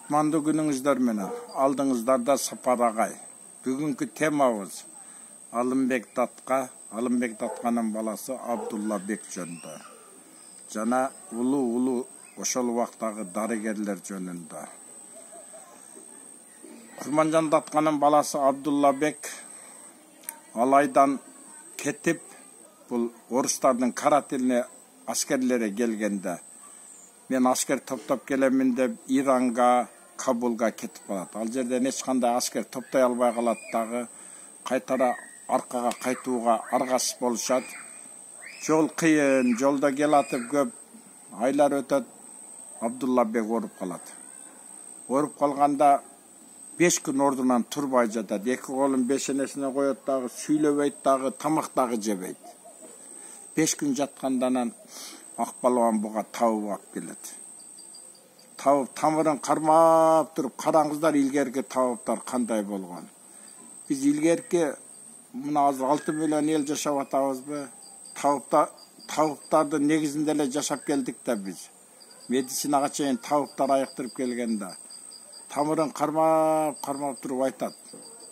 Кутмандуу күнүңүздөр менен. Алдыңыздарда Сапар агай. Бүгүнкү темабыз Алымбек Татканын баласы Абдуллабек жөнүндө. Жана улуу ошол убактагы дарыгерлер жөнүндө. Курманжан Татканын баласы Абдуллабек Алайдан кетип, бул орустардын карателине аскерлери келгенде, мен аскер топтоп келемин деп Иранга, Кабулга кетип калат. Ал жерден эч кандай аскер топтой албай калат дагы, кайтара аркага кайтууга аргасыз болушат. Жол кыйын, жолдо келатып көп айлар өтөт, Абдуллабек ооруп калат. Ооруп калганда 5 күн ордунан турбай жатат. 2 колун бешенесине коет дагы, сүйлөбөйт дагы, тамак дагы жебейт. 5 күн жаткандан Акбалуан буга табып алып келет. Табып тамырын кармап туруп, караңыздар илгерки табыптар кандай болгон. Биз илгерки мына азыр 6 миллион ел жашап атабызбы? Табыптардын негизинде эле жашап келдик да биз. Медицинага чейин табыптар айыктырып келгенде. Тамырын кармап туруп айтат.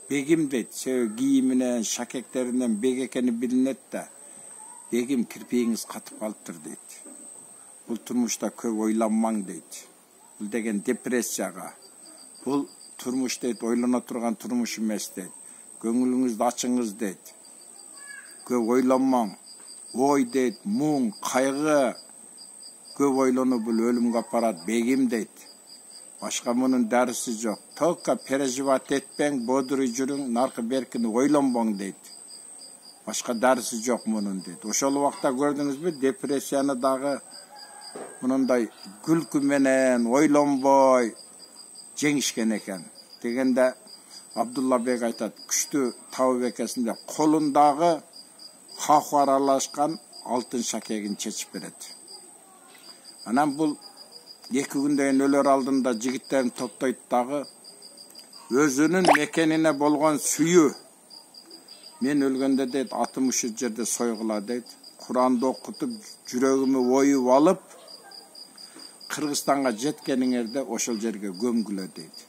Бегим дейт, себеби кийиминен, шакектеринен бек экени билинет да. Бегим, кирпигиңиз катып калыптыр дейт. Бул турмушта көп ойланмаң дейт. Бул деген депрессияга. Бул турмуш дейт, ойлоно турган турмуш эмес дейт. Көңүлүңүздү ачыңыз дейт. Көп ойланмаң. Ой дейт, муң, кайгы. Көп ойлонуу бул өлүмгө апарат, бегим дейт. Башка мунун дарысы жок. Только переживать этпең, бодурый жүрүң, наркы беркини ойлонбоң дейт. Башка дарысы жок мунун дейт. Ошол убакта көрдүңүзбү, депрессияны дагы мындай күлкү менен ойлонбой жеңишкен экен. Дегенде Абдуллабек айтат, күчтүү табып экесинде колундагы хаху аралашкан алтын шакегин чечип берет. Анан бул 2 күндөн өлөр алдында жигиттерин топтойт дагы, өзүнүн мекенине болгон сүйүү. Мен өлгөндө дейт, атым ушу жерде сойгула дейт. Куранды окутуп, жүрөгүмө оюп алып, Кыргызстанга жеткениңерде ошол жерге көмгүлө дейт.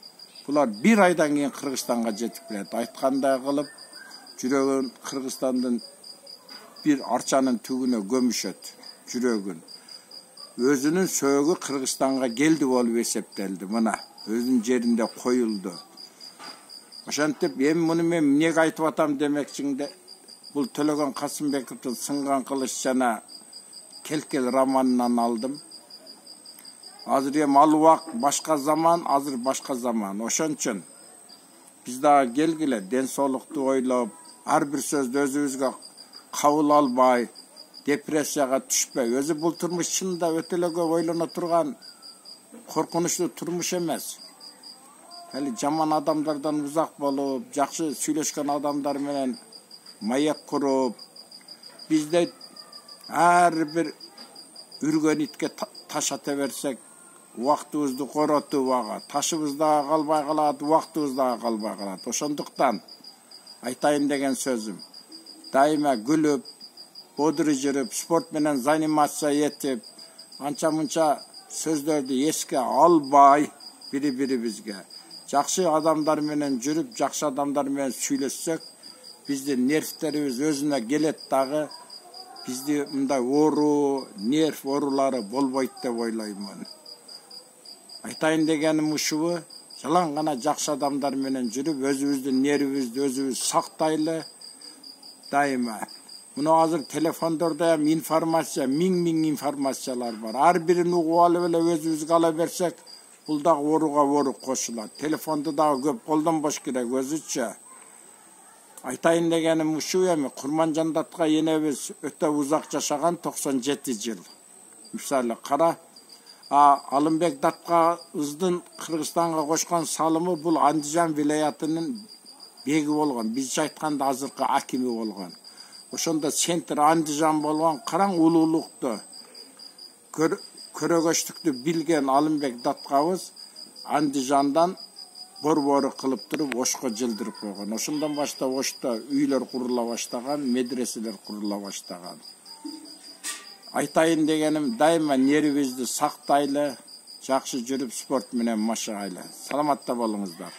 Булар 1 айдан кийин Кыргызстанга жетип келет. Айткандай кылып, жүрөгүн Кыргызстандын bir арчанын түгүнө көмүшөт, жүрөгүн. Өзүнүн сөөгү Кыргызстанга келди болуп эсептелди. Мына, өзүнүн жеринде коюлду. Ошентип, эми муну мен эмнеге айтып атам демекчиңде, бул Төлөгөн Касымбековдун Сынган кылыч жана Келкел романынан алдым. Азыр эми ал убак башка заман, азыр башка заман. Ошон үчүн биз дагы келгиле, ден соолукту ойлоп, ар бир сөздү өзүбүзгө кабыл албай, депрессияга түшпөй. Өзү бул турмуш чынында өтө эле көп ойлоно турган коркунучтуу турмуш эмес. Али жаман адамдардан узак болуп, жакшы сүйлөшкөн адамдар менен маек куруп, бизде ар бир үргөн итке таш ата берсек, убактыбызды коротуп ага, ташыбыз дагы калбай калат, убактыбыз дагы калбай калат. Ошондуктан айтайын деген сөзүм, дайыма күлүп, бодуру жүрүп, спорт менен занимация этип, анча-мунча сөздөрдү эске албай, бири-бирибизге жакшы адамдар менен жүрүп, жакшы адамдар менен сүйлөшсөк, биздин нервтерибиз өзүнө келет дагы, бизди мындай оору, нерв оорулары болбойт деп ойлоймун. Айтайын дегеним ушубу, жалаң гана жакшы адамдар менен жүрүп, өзүбүздүн нервибизди өзүбүз сактайлы дайыма. Муну азыр телефондордо эми информация, миң информациялар бар. Ар бирин угуп алып эле өзүбүзгө ала берсек, бул дагы ооруга оору кошулат. Телефонду дагы көп колдонбош керек өзүчө. Айтайын дегеним ушу эми Курманжан Татка энебиз өтө узак жашаган, 97 жыл. Мисалы кара, Алымбек Таткабыздын Кыргызстанга кошкон салымы бул Андижан вилаятынын беги болгон. Бизче айтканда азыркы акими болгон. Ошондо центр Андижан болгон. Караң улуулукту, көрөгөчтүктү билген Алымбек Таткабыз Андижандан борбору кылып туруп Ошко жылдырып койгон. Ошондон баштап Ошто үйлөр курула баштаган, медреселер курула баштаган. Айтайын дегеним, дайыма нервибизди сактайлы, Жакшы жүрүп спорт менен машыгайлы. Саламатта болуңуздар.